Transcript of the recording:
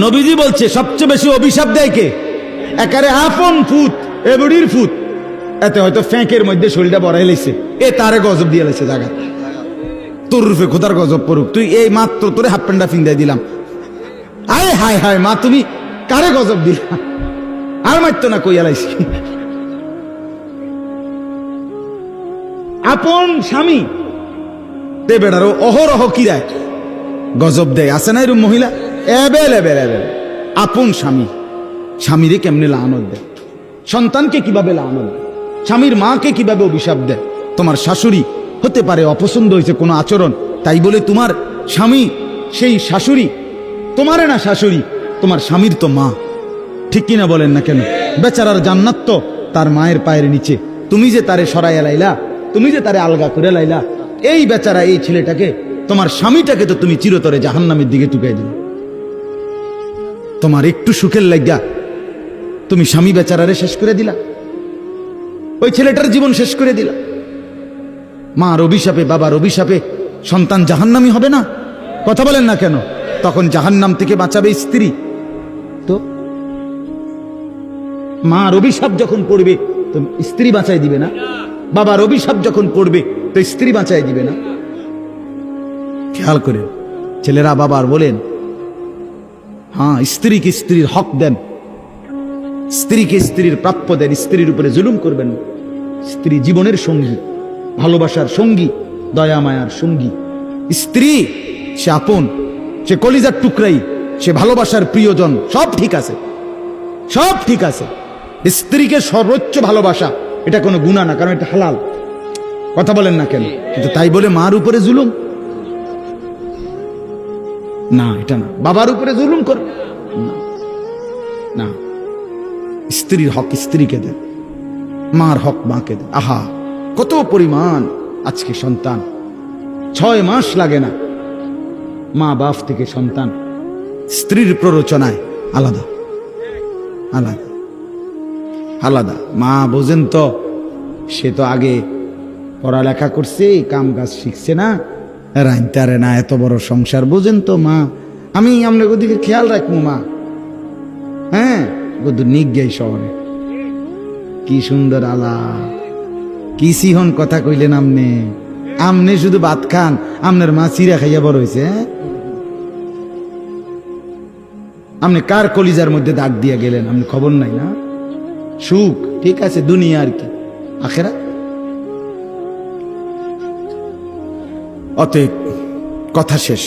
নবীজি বলছে সবচেয়ে বেশি অভিশাপ দেয় কে? একারে আপন ফুত, এবড়ির ফুত, এতে হয়তো ফ্যাঁকের মধ্যে শরীরটা বড়াই লাইছে, এ তারে গজব দিয়ে লাইছে জায়গা। তোর রূপে খোদার গজব পড়ুক, তুই এই মাত্র তোরে হাফ প্যান্টটা ফিন্দাই দিলাম, আয় হায় হায় মা তুমি কারে গজব দিলা, আর মারতো না কইয়া লাইছি। আপন স্বামী তে বেড়ারও অহরহ কিরায় গজব দেয়, আছে না এরকম মহিলা? এবেল এবেল এবেল। আপন স্বামী স্বামীরে কেমনে লানত দেয়, সন্তানকে কিভাবে লানত দেয়, স্বামীর মাকে কিভাবে অভিশাপ দেয়। তোমার শাশুড়ি হতে পারে অপছন্দ হয়েছে কোনো আচরণ, তাই বলে তোমার স্বামী সেই শাশুড়ি তোমারে না, শাশুড়ি তোমার স্বামীর তো মা, ঠিক কিনা বলেন না কেন? বেচারার জান্নাত তো তার মায়ের পায়ের নিচে, তুমি যে তারে সরাইয়া লাইলা, তুমি যে তারে আলগা করে লাইলা, এই বেচারা এই ছেলেটাকে, তোমার স্বামীটাকে তো তুমি চিরতরে জাহান্নামের দিকে টুকাই দিলে। তোমার একটু সুখের লাগিয়া তুমি স্বামী বেচারারে শেষ করে দিলা, ওই ছেলেটার জীবন শেষ করে দিলা। মার অভিশাপে, বাবার অভিশাপে সন্তান জাহান্নামী হবে না? কথা বলেন না কেন? তখন জাহান্নাম থেকে বাঁচাবে স্ত্রী। তো মার অভিশাপ যখন পড়বে তো স্ত্রী বাঁচাই দিবে না? বাবার অভিশাপ যখন পড়বে তো স্ত্রী বাঁচাই দিবে না? খেয়াল করে ছেলেরা বাবার বলেন, হ্যাঁ স্ত্রীকে স্ত্রীর হক দেন, স্ত্রীকে স্ত্রীর প্রাপ্য দেন, স্ত্রীর উপরে জুলুম করবেন। স্ত্রী জীবনের সঙ্গী, ভালোবাসার সঙ্গী, দয়া মায়ার সঙ্গী। স্ত্রী সে আপন, সে কলিজার টুকরাই, সে ভালোবাসার প্রিয়জন, সব ঠিক আছে, সব ঠিক আছে। স্ত্রীকে সর্বোচ্চ ভালোবাসা এটা কোনো গুনাহ না, কারণ এটা হালাল। কথা বলেন না কেন? কিন্তু তাই বলে মার উপরে জুলুম না, এটা না। বাবার উপরে জুলুম কর না, স্ত্রীর হক স্ত্রীকে দেন, মার হক মাকে দেন। আহা কত পরিমাণ আজকে সন্তান 6 মাস লাগে না, মা বাপ থেকে সন্তান স্ত্রীর প্ররোচনায় আলাদা আলাদা আলাদা। মা বোঝেন তো, সে তো আগে পড়ালেখা করছে, কাম কাজ শিখছে না, রাইতারে না, এত বড় সংসার বোঝেন তো মা। আমি আপনার ওদিকে খেয়াল রাখবো মা, হ্যাঁ গদু নিক গাই শহরে। কি সুন্দর আলা, কি সিহন কথা কইলেন আমনে। আমনে শুধু ভাত খান, আমনের মা চিরা খাইয়া বড় হয়েছে। আপনি কার কলিজার মধ্যে দাগ দিয়া গেলেন, আপনি খবর নাই না? সুখ ঠিক আছে, দুনিয়া আর কি, আখেরা। অতএব কথা শেষ।